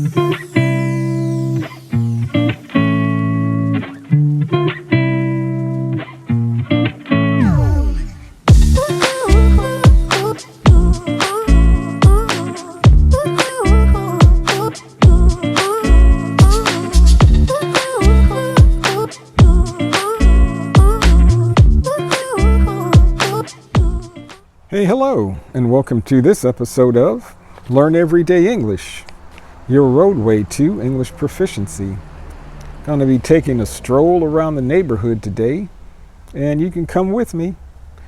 Hey, hello, and welcome to this episode of Learn Everyday English, your roadway to English proficiency. Going to be taking a stroll around the neighborhood today, and you can come with me.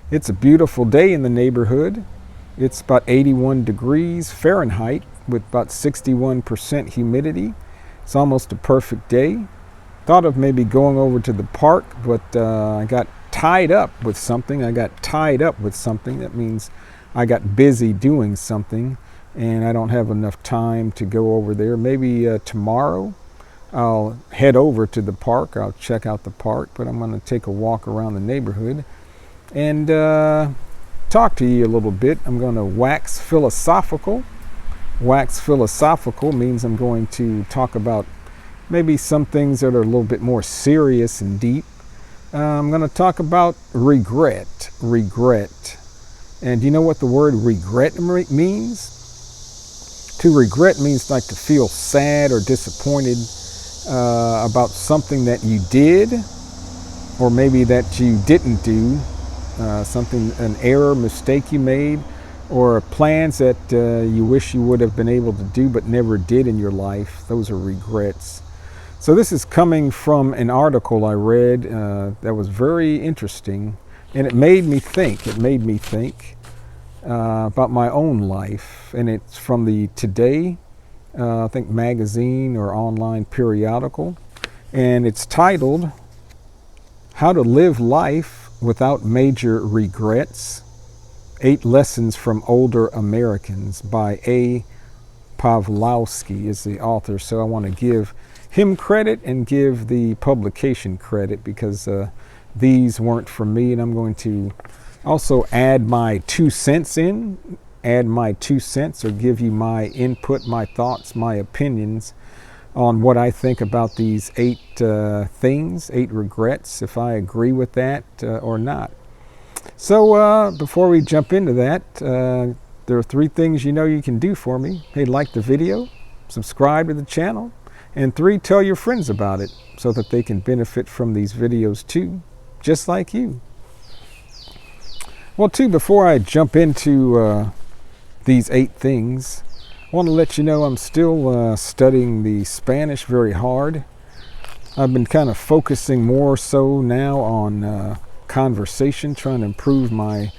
It's a beautiful day in the neighborhood. It's about 81 degrees Fahrenheit with about 61% humidity. It's almost a perfect day. Thought of maybe going over to the park, but I got tied up with something. That means I got busy doing something and I don't have enough time to go over there. Maybe tomorrow I'll head over to the park. I'll check out the park, but I'm going to take a walk around the neighborhood and talk to you a little bit. I'm going to wax philosophical. Wax philosophical means I'm going to talk about maybe some things that are a little bit more serious and deep. I'm going to talk about regret. And do you know what the word regret means? To regret means like to feel sad or disappointed about something that you did, or maybe that you didn't do, an error, mistake you made, or plans that you wish you would have been able to do but never did in your life. Those are regrets. So this is coming from an article I read that was very interesting, and it made me think. About my own life, and it's from the Today, I think, magazine or online periodical, and it's titled "How to Live Life Without Major Regrets: 8 Lessons from Older Americans" by A. Pawlowski is the author. So I want to give him credit and give the publication credit, because these weren't from me, and I'm going to also add my 2 cents or give you my input, my thoughts, my opinions on what I think about these 8 things, 8 regrets, if I agree with that or not. So before we jump into that, there are 3 things you can do for me. Hey, like the video, subscribe to the channel, and 3, tell your friends about it so that they can benefit from these videos too, just like you. Well, too, before I jump into these 8 things, I want to let you know I'm still studying the Spanish very hard. I've been kind of focusing more so now on conversation, trying to improve my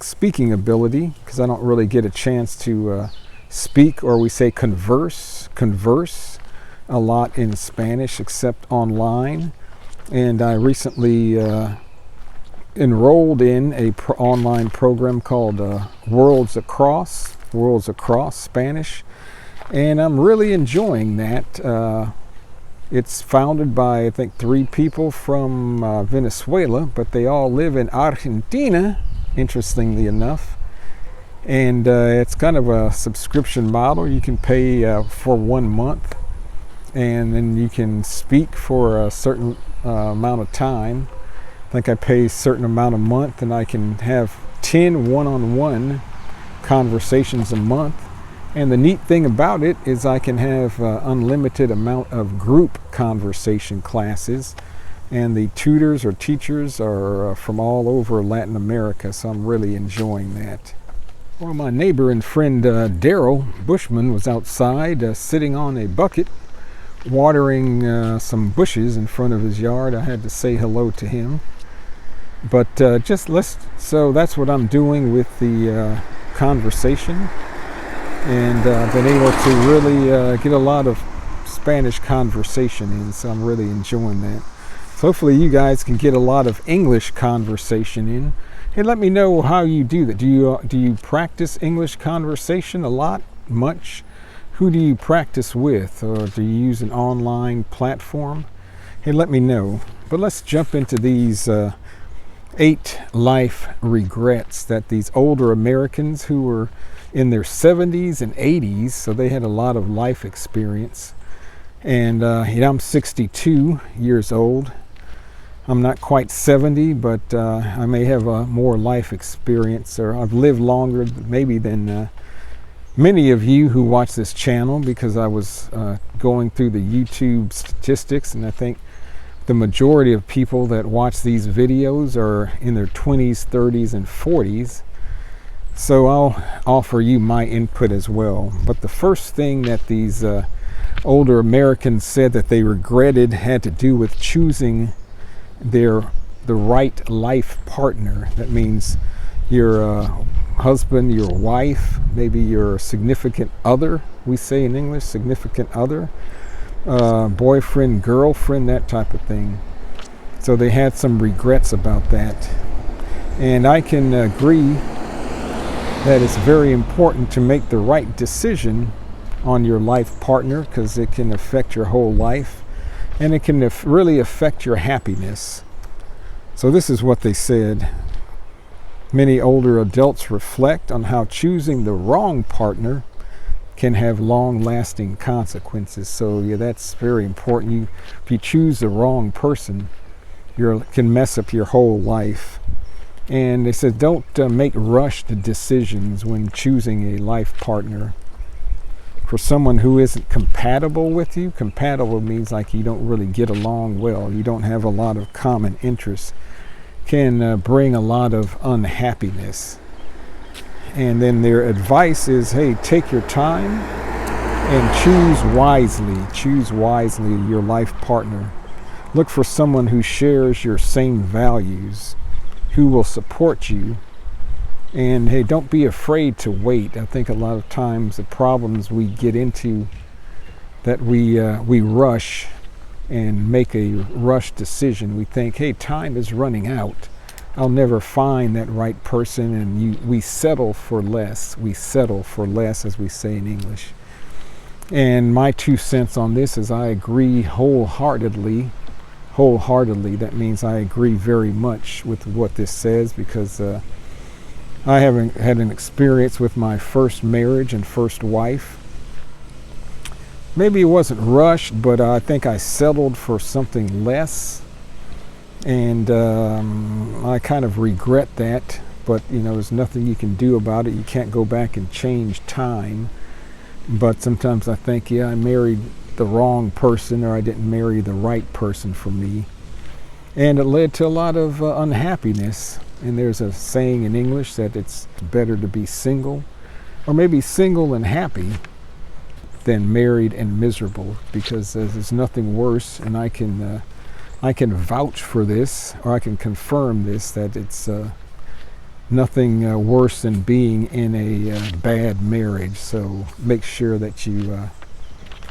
speaking ability, because I don't really get a chance to speak, or we say converse a lot in Spanish except online. And I recently enrolled in a online program called Worlds Across Spanish, and I'm really enjoying that. It's founded by, I think, 3 people from Venezuela, but they all live in Argentina, interestingly enough. And it's kind of a subscription model. You can pay for 1 month, and then you can speak for a certain amount of time. I think I pay a certain amount a month, and I can have 10 one-on-one conversations a month. And the neat thing about it is I can have unlimited amount of group conversation classes, and the tutors or teachers are from all over Latin America, so I'm really enjoying that. Well, my neighbor and friend Daryl Bushman was outside sitting on a bucket watering some bushes in front of his yard. I had to say hello to him. But so that's what I'm doing with the conversation, and I've been able to really get a lot of Spanish conversation in, so I'm really enjoying that. So hopefully you guys can get a lot of English conversation in. Hey, let me know how you do that. Do you practice English conversation a lot, much? Who do you practice with, or do you use an online platform? Hey, let me know. But let's jump into these 8 life regrets that these older Americans who were in their 70s and 80s, so they had a lot of life experience. And I'm 62 years old. I'm not quite 70, but I may have more life experience, or I've lived longer maybe than many of you who watch this channel, because I was going through the YouTube statistics, and I think the majority of people that watch these videos are in their 20s, 30s, and 40s. So I'll offer you my input as well. But the first thing that these older Americans said that they regretted had to do with choosing the right life partner. That means your husband, your wife, maybe your significant other, we say in English, significant other, boyfriend, girlfriend, that type of thing. So they had some regrets about that. And I can agree that it's very important to make the right decision on your life partner, because it can affect your whole life, and it can really affect your happiness. So this is what they said. Many older adults reflect on how choosing the wrong partner can have long-lasting consequences. So yeah, that's very important. If you choose the wrong person, you can mess up your whole life. And they said, don't make rushed decisions when choosing a life partner. For someone who isn't compatible with you, compatible means like you don't really get along well, you don't have a lot of common interests, can bring a lot of unhappiness. And then their advice is, hey, take your time and choose wisely your life partner. Look for someone who shares your same values, who will support you. And hey, don't be afraid to wait. I think a lot of times the problems we get into, that we rush and make a rush decision. We think, hey, time is running out, I'll never find that right person, and we settle for less. We settle for less, as we say in English. And my 2 cents on this is I agree wholeheartedly. That means I agree very much with what this says, because I haven't had an experience with my first marriage and first wife. Maybe it wasn't rushed, but I think I settled for something less. And I kind of regret that, but there's nothing you can do about it. You can't go back and change time. But sometimes I think, yeah, I married the wrong person, or I didn't marry the right person for me. And it led to a lot of unhappiness. And there's a saying in English that it's better to be single, or maybe single and happy, than married and miserable, because there's nothing worse. And I can vouch for this, or I can confirm this, that it's nothing worse than being in a bad marriage. So make sure that you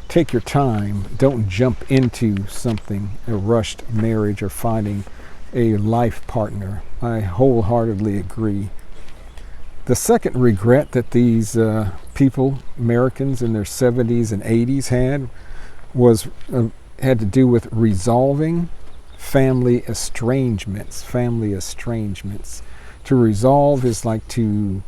take your time. Don't jump into something, a rushed marriage or finding a life partner. I wholeheartedly agree. The second regret that these people, Americans in their 70s and 80s, had to do with resolving family estrangements. Family estrangements. To resolve is like to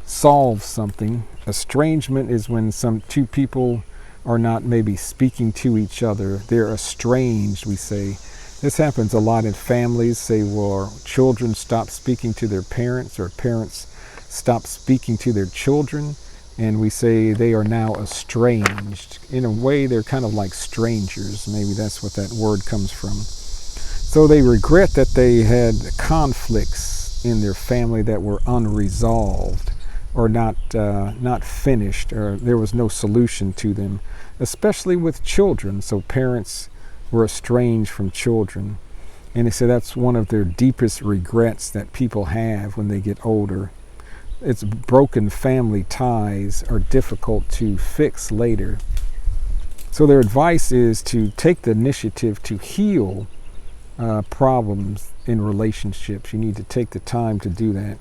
solve something. Estrangement is when two people are not maybe speaking to each other. They're estranged, we say. This happens a lot in families. Say, well, children stop speaking to their parents, or parents stop speaking to their children, and we say they are now estranged. In a way, they're kind of like strangers. Maybe that's what that word comes from. So they regret that they had conflicts in their family that were unresolved, or not finished, or there was no solution to them, especially with children. So parents were estranged from children. And they say that's one of their deepest regrets that people have when they get older. It's broken family ties are difficult to fix later. So their advice is to take the initiative to heal problems in relationships. You need to take the time to do that.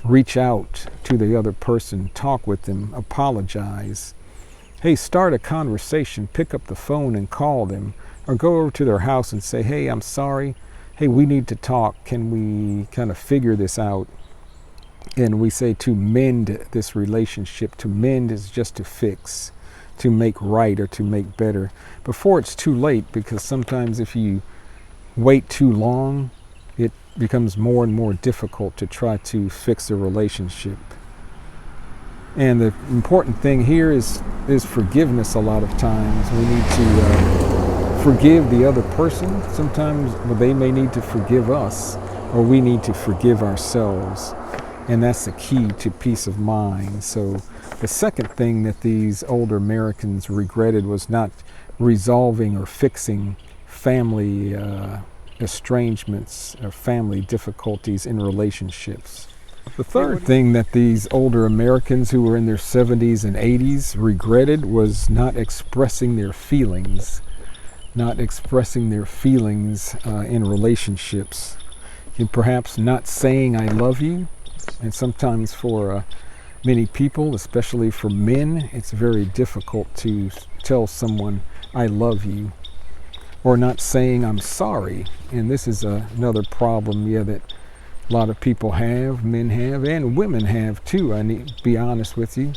Reach out to the other person, talk with them, apologize. Hey, start a conversation, pick up the phone and call them, or go over to their house and say, hey, I'm sorry. Hey, we need to talk. Can we kind of figure this out? And we say to mend this relationship. To mend is just to fix, to make right, or to make better before it's too late, because sometimes if you wait too long, it becomes more and more difficult to try to fix a relationship. And the important thing here is forgiveness. A lot of times we need to forgive the other person. Sometimes they may need to forgive us, or we need to forgive ourselves. And that's the key to peace of mind. So the second thing that these older Americans regretted was not resolving or fixing family estrangements or family difficulties in relationships. The third thing that these older Americans who were in their 70s and 80s regretted was not expressing their feelings. Not expressing their feelings in relationships. And perhaps not saying I love you. And sometimes for many people, especially for men, it's very difficult to tell someone I love you. Or not saying I'm sorry. And this is another problem, that a lot of people have, men have, and women have too. I need to be honest with you.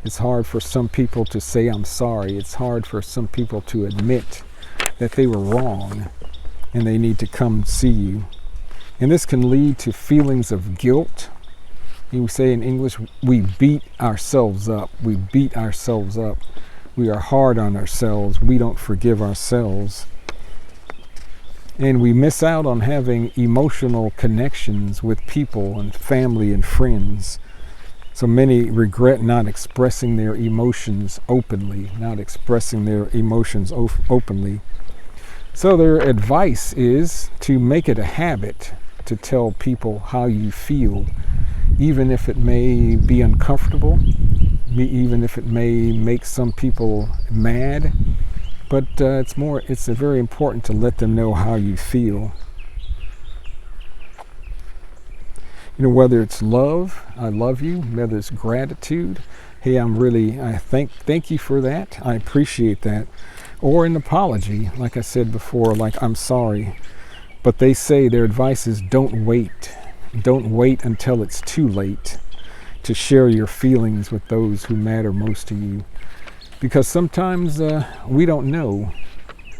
It's hard for some people to say I'm sorry. It's hard for some people to admit that they were wrong and they need to come see you. And this can lead to feelings of guilt. You say in English, we beat ourselves up. We beat ourselves up. We are hard on ourselves. We don't forgive ourselves. And we miss out on having emotional connections with people and family and friends. So many regret not expressing their emotions openly, not expressing their emotions openly. So their advice is to make it a habit to tell people how you feel, even if it may be uncomfortable, even if it may make some people mad. But it's very important to let them know how you feel. Whether it's love, I love you, whether it's gratitude, hey, I thank you for that, I appreciate that. Or an apology, like I said before, like I'm sorry. But they say their advice is don't wait. Don't wait until it's too late to share your feelings with those who matter most to you. Because sometimes we don't know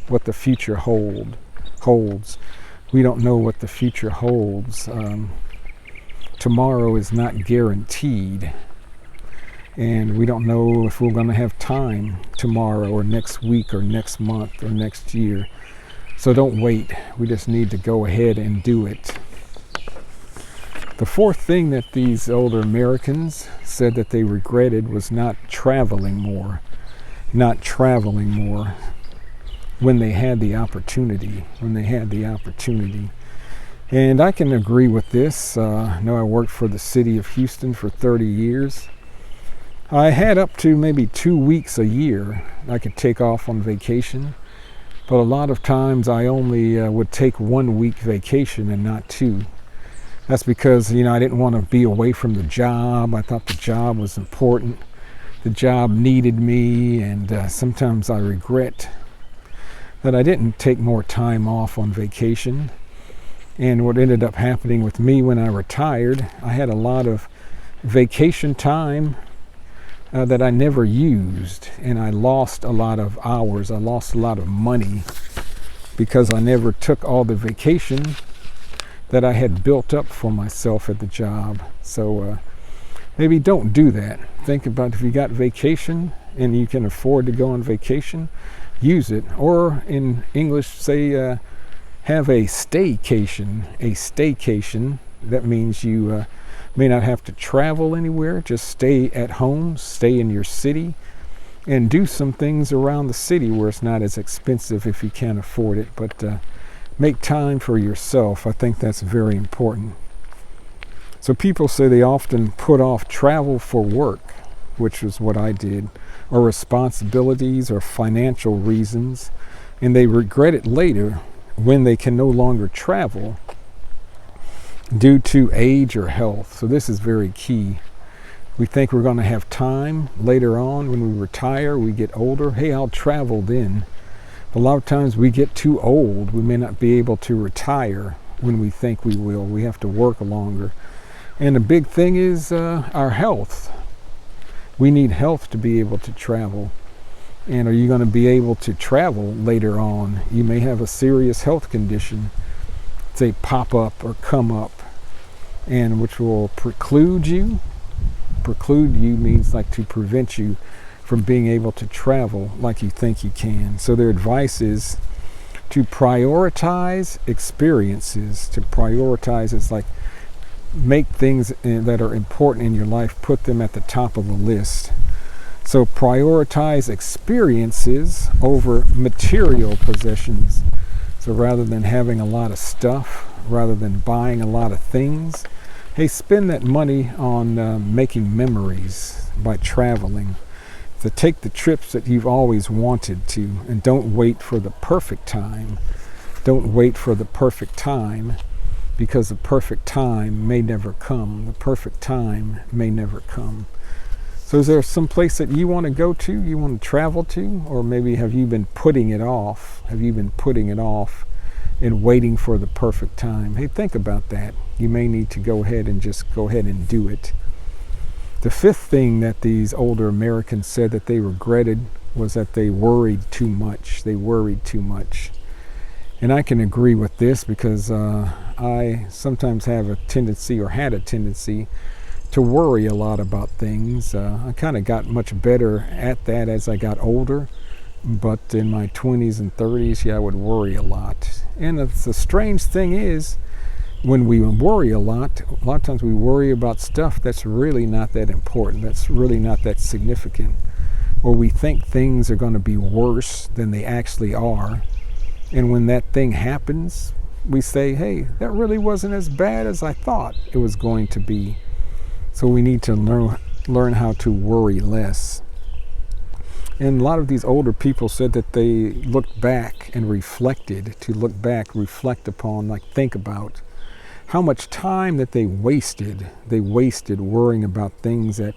what the future holds. We don't know what the future holds. Tomorrow is not guaranteed. And we don't know if we're going to have time tomorrow or next week or next month or next year. So don't wait. We just need to go ahead and do it. The fourth thing that these older Americans said that they regretted was not traveling more. Not traveling more when they had the opportunity. And I can agree with this. I know I worked for the city of Houston for 30 years. I had up to maybe 2 weeks a year I could take off on vacation. But a lot of times I only would take 1 week vacation and not 2. That's because, I didn't want to be away from the job. I thought the job was important. The job needed me, and sometimes I regret that I didn't take more time off on vacation. And what ended up happening with me when I retired, I had a lot of vacation time that I never used, and I lost a lot of hours. I lost a lot of money because I never took all the vacation that I had built up for myself at the job. So maybe don't do that. Think about if you got vacation and you can afford to go on vacation, use it. Or in English, say have a staycation. A staycation, that means you may not have to travel anywhere. Just stay at home, stay in your city, and do some things around the city where it's not as expensive if you can't afford it. But make time for yourself. I think that's very important. So people say they often put off travel for work, which is what I did, or responsibilities or financial reasons, and they regret it later when they can no longer travel due to age or health. So this is very key. We think we're going to have time later on when we retire, we get older. Hey, I'll travel then. A lot of times we get too old. We may not be able to retire when we think we will. We have to work longer. And the big thing is our health. We need health to be able to travel. And are you going to be able to travel later on? You may have a serious health condition, say pop up or come up, and which will preclude you. Preclude you means like to prevent you from being able to travel like you think you can. So their advice is to prioritize experiences. To prioritize is like make things that are important in your life, put them at the top of the list. So prioritize experiences over material possessions. So rather than having a lot of stuff, rather than buying a lot of things, hey, spend that money on making memories by traveling. So take the trips that you've always wanted to, and don't wait for the perfect time. Don't wait for the perfect time, because the perfect time may never come. The perfect time may never come. So is there some place that you want to go to, you want to travel to, or maybe have you been putting it off? Have you been putting it off and waiting for the perfect time? Hey, think about that. You may need to go ahead and do it. The fifth thing that these older Americans said that they regretted was that they worried too much. They worried too much. And I can agree with this because I sometimes have a tendency, or had a tendency, to worry a lot about things. I kind of got much better at that as I got older, but in my 20s and 30s, yeah, I would worry a lot. And the strange thing is, when we worry a lot of times we worry about stuff that's really not that important, that's really not that significant, or we think things are going to be worse than they actually are. And when that thing happens, we say, hey, that really wasn't as bad as I thought it was going to be. So we need to learn how to worry less. And a lot of these older people said that they looked back and reflected, to look back, reflect upon, like think about how much time that they wasted worrying about things that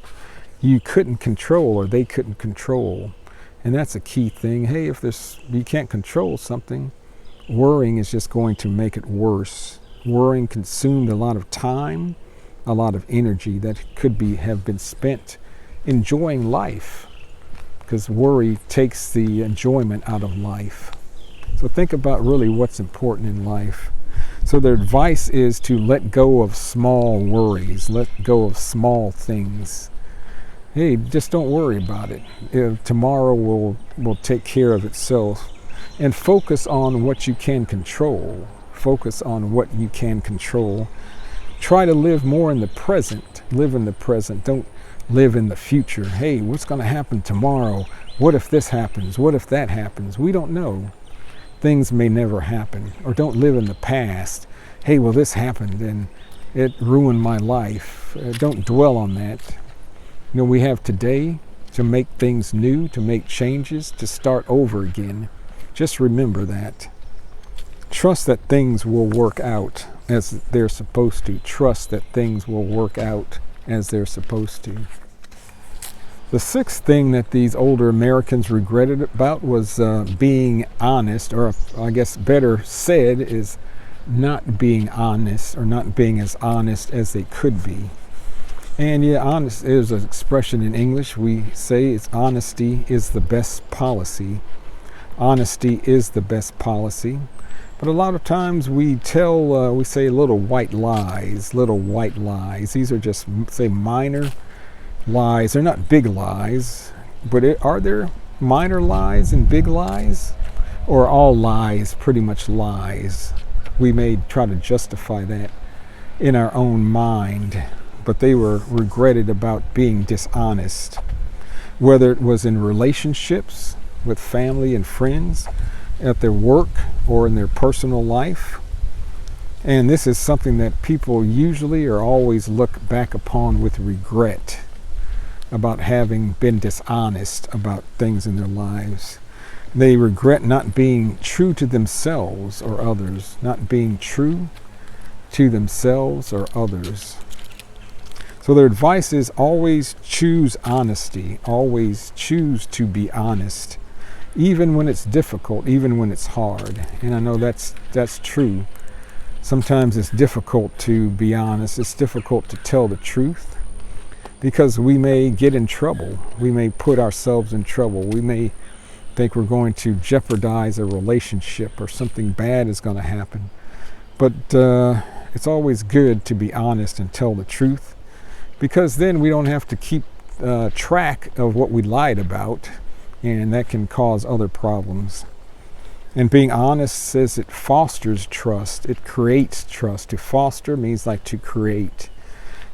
you couldn't control or they couldn't control. And that's a key thing. Hey, if you can't control something, worrying is just going to make it worse. Worrying consumed a lot of time, a lot of energy that could have been spent enjoying life, because worry takes the enjoyment out of life. So think about really what's important in life. So their advice is to let go of small worries, let go of small things. Hey, just don't worry about it. Tomorrow will take care of itself. And focus on what you can control. Focus on what you can control. Try to live more in the present. Live in the present. Don't live in the future. Hey, what's going to happen tomorrow? What if this happens? What if that happens? We don't know. Things may never happen. Or don't live in the past. Hey, well, this happened and it ruined my life. Don't dwell on that. We have today to make things new, to make changes, to start over again. Just remember that. Trust that things will work out as they're supposed to. Trust that things will work out as they're supposed to. The sixth thing that these older Americans regretted about was being honest, or I guess better said is not being honest, or not being as honest as they could be. And yeah, honest is an expression in English. We say it's honesty is the best policy. Honesty is the best policy. But a lot of times we say little white lies. These are just, say, minor lies. They're not big lies, but are there minor lies and big lies? Or are all lies pretty much lies? We may try to justify that in our own mind, but they were regretted about being dishonest, whether it was in relationships with family and friends, at their work, or in their personal life. And this is something that people usually or always look back upon with regret, about having been dishonest about things in their lives. They regret not being true to themselves or others, not being true to themselves or others. So their advice is always choose honesty, always choose to be honest, even when it's difficult, even when it's hard. And I know that's true. Sometimes it's difficult to be honest. It's difficult to tell the truth because we may get in trouble. We may put ourselves in trouble. We may think we're going to jeopardize a relationship or something bad is going to happen. But it's always good to be honest and tell the truth, because then we don't have to keep track of what we lied about, and that can cause other problems. And being honest says it fosters trust. It creates trust. To foster means like to create.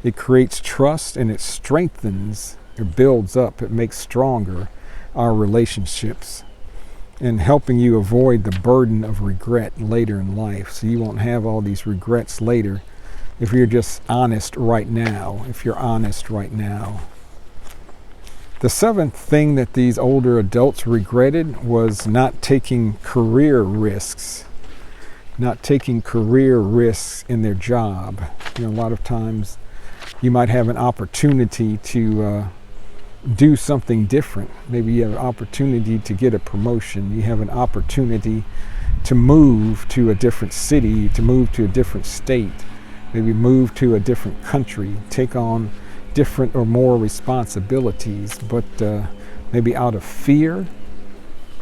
It creates trust, and it strengthens, it builds up, it makes stronger our relationships, and helping you avoid the burden of regret later in life. So you won't have all these regrets later if you're just honest right now. If you're honest right now. The seventh thing that these older adults regretted was not taking career risks. Not taking career risks in their job. A lot of times you might have an opportunity to do something different. Maybe you have an opportunity to get a promotion. You have an opportunity to move to a different city, to move to a different state, maybe move to a different country, take on different or more responsibilities, but maybe out of fear,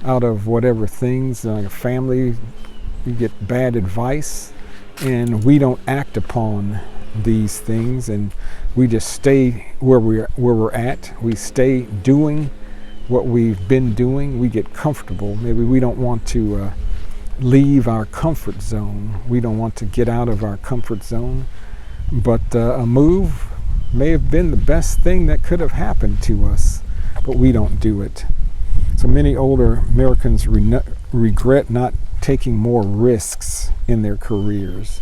out of whatever things, like a family, you get bad advice, and we don't act upon these things, and we just stay where we're at. We stay doing what we've been doing. We get comfortable. Maybe we don't want to leave our comfort zone. We don't want to get out of our comfort zone, but a move may have been the best thing that could have happened to us, but we don't do it. So many older Americans regret not taking more risks in their careers.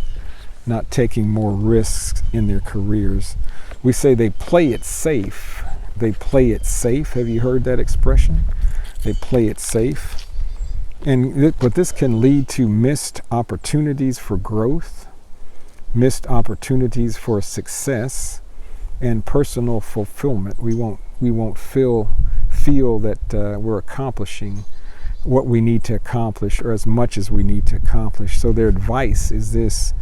Not taking more risks in their careers. We say they play it safe. They play it safe. Have you heard that expression? They play it safe. But this can lead to missed opportunities for growth, missed opportunities for success, and personal fulfillment. We won't feel that we're accomplishing what we need to accomplish, or as much as we need to accomplish. So their advice is this: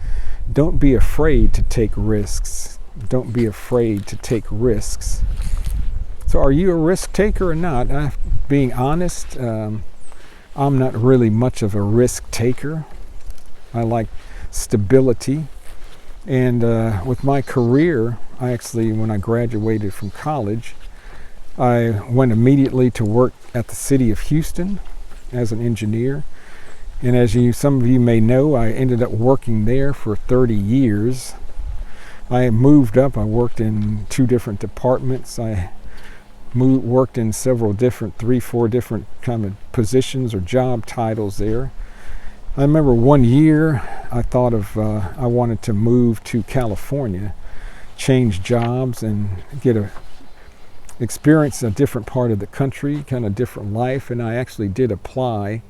don't be afraid to take risks. Don't be afraid to take risks. So are you a risk taker or not? Being honest, I'm not really much of a risk taker. I like stability. And with my career, when I graduated from college, I went immediately to work at the city of Houston as an engineer. And as some of you may know, I ended up working there for 30 years. I moved up. I worked in 2 different departments. I worked in several different, 3-4 different kind of positions or job titles there. I remember one year I thought I wanted to move to California, change jobs and experience a different part of the country, kind of different life. And I actually did apply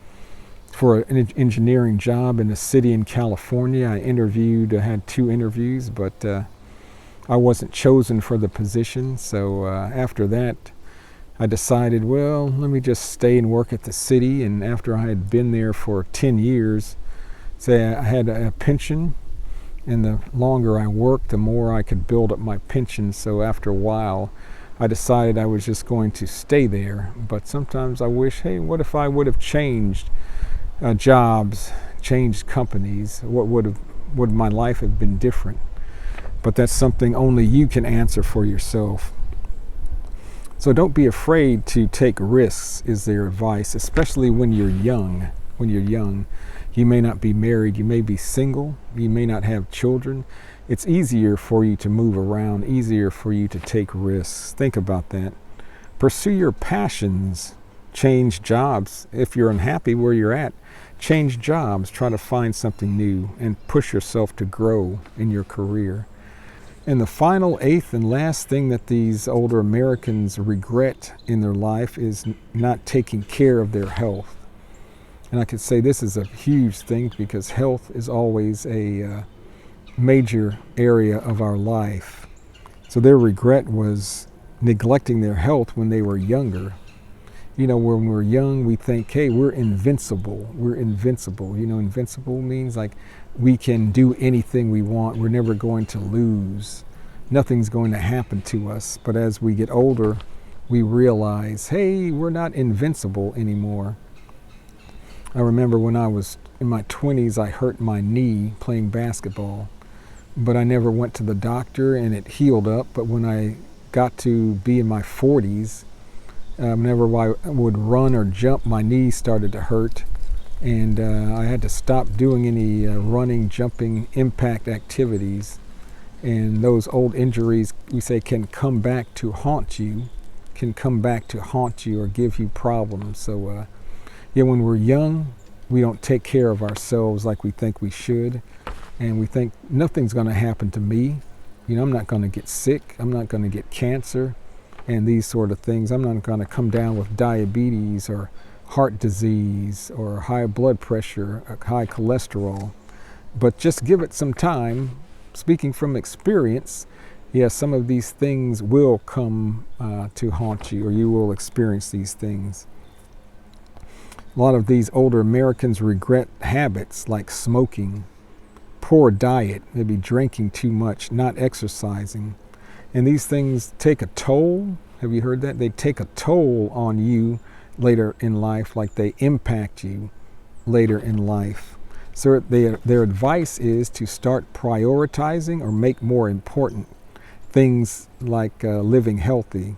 for an engineering job in a city in California. I had 2 interviews, but I wasn't chosen for the position. So after that, I decided, well, let me just stay and work at the city. And after I had been there for 10 years, I had a pension, and the longer I worked, the more I could build up my pension. So after a while, I decided I was just going to stay there. But sometimes I wish, hey, what if I would have changed jobs, changed companies? What would my life have been different? But that's something only you can answer for yourself. So don't be afraid to take risks, is their advice, especially when you're young. When you're young, you may not be married, you may be single, you may not have children. It's easier for you to move around, easier for you to take risks. Think about that. Pursue your passions. Change jobs. If you're unhappy where you're at, change jobs. Try to find something new and push yourself to grow in your career. And the final, 8th and last thing that these older Americans regret in their life is not taking care of their health. And I could say this is a huge thing, because health is always a major area of our life. So their regret was neglecting their health when they were younger. when we're young, we think, hey, we're invincible. We're invincible. Invincible means like we can do anything we want. We're never going to lose. Nothing's going to happen to us. But as we get older, we realize, hey, we're not invincible anymore. I remember when I was in my 20s, I hurt my knee playing basketball. But I never went to the doctor and it healed up. But when I got to be in my 40s, whenever I would run or jump, my knee started to hurt. And I had to stop doing any running, jumping, impact activities. And those old injuries, we say, can come back to haunt you, or give you problems. So, when we're young, we don't take care of ourselves like we think we should. And we think nothing's going to happen to me. I'm not going to get sick. I'm not going to get cancer and these sort of things. I'm not going to come down with diabetes or heart disease or high blood pressure, or high cholesterol. But just give it some time. Speaking from experience, yes, some of these things will come to haunt you, or you will experience these things. A lot of these older Americans regret habits like smoking, poor diet, maybe drinking too much, not exercising. And these things take a toll. Have you heard that? They take a toll on you later in life, like they impact you later in life. So their advice is to start prioritizing or make more important things like living healthy,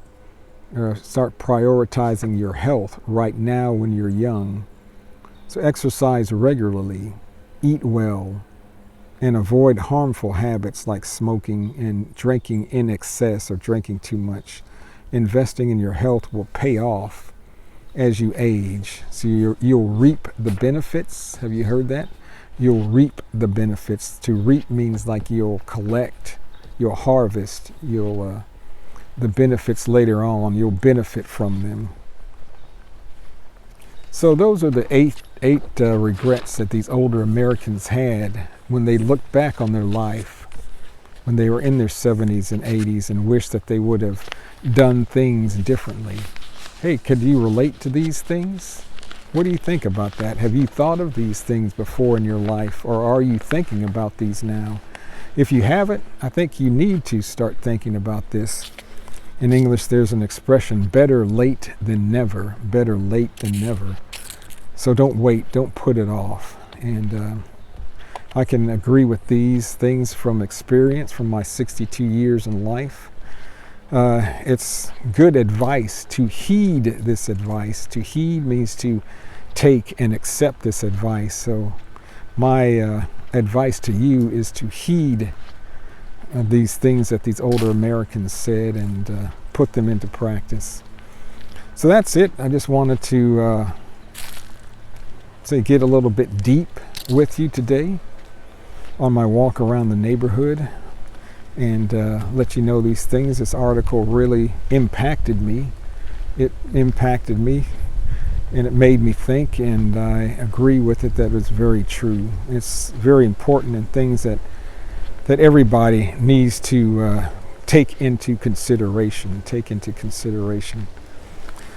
or start prioritizing your health right now when you're young. So exercise regularly, eat well, and avoid harmful habits like smoking and drinking in excess or drinking too much. Investing in your health will pay off as you age. So you'll reap the benefits. Have you heard that? You'll reap the benefits. To reap means like you'll collect, you'll harvest, the benefits later on. You'll benefit from them. So those are the eight regrets that these older Americans had when they looked back on their life, when they were in their 70s and 80s, and wished that they would have done things differently. Hey, could you relate to these things? What do you think about that? Have you thought of these things before in your life, or are you thinking about these now? If you haven't, I think you need to start thinking about this. In English, there's an expression, better late than never. Better late than never. So don't wait, don't put it off. And I can agree with these things from experience, from my 62 years in life. It's good advice to heed this advice. To heed means to take and accept this advice. So my advice to you is to heed these things that these older Americans said and put them into practice. So that's it. I just wanted to get a little bit deep with you today on my walk around the neighborhood, and let you know these things. This article really impacted me. It impacted me, and it made me think, and I agree with it that it's very true. It's very important, and things that everybody needs to take into consideration.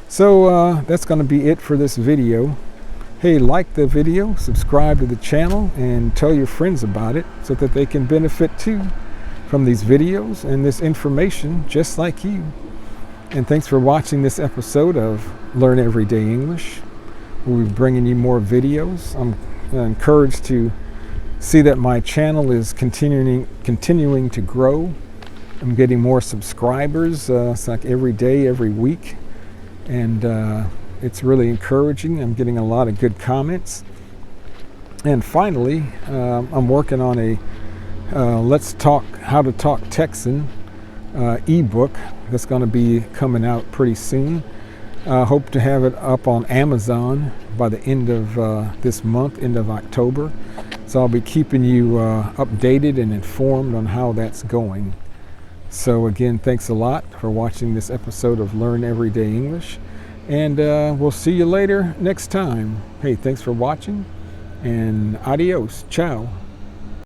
So that's going to be it for this video. Hey, like the video, subscribe to the channel, and tell your friends about it so that they can benefit too from these videos and this information just like you. And thanks for watching this episode of Learn Everyday English. We'll be bringing you more videos. I'm encouraged to see that my channel is continuing to grow. I'm getting more subscribers. It's like every day, every week. And it's really encouraging. I'm getting a lot of good comments. And finally, I'm working on a Let's Talk How to Talk Texan eBook that's going to be coming out pretty soon. Hope to have it up on Amazon by the end of this month, end of October. So I'll be keeping you updated and informed on how that's going. So again, thanks a lot for watching this episode of Learn Everyday English. And we'll see you later next time. Hey, thanks for watching, and adios. Ciao.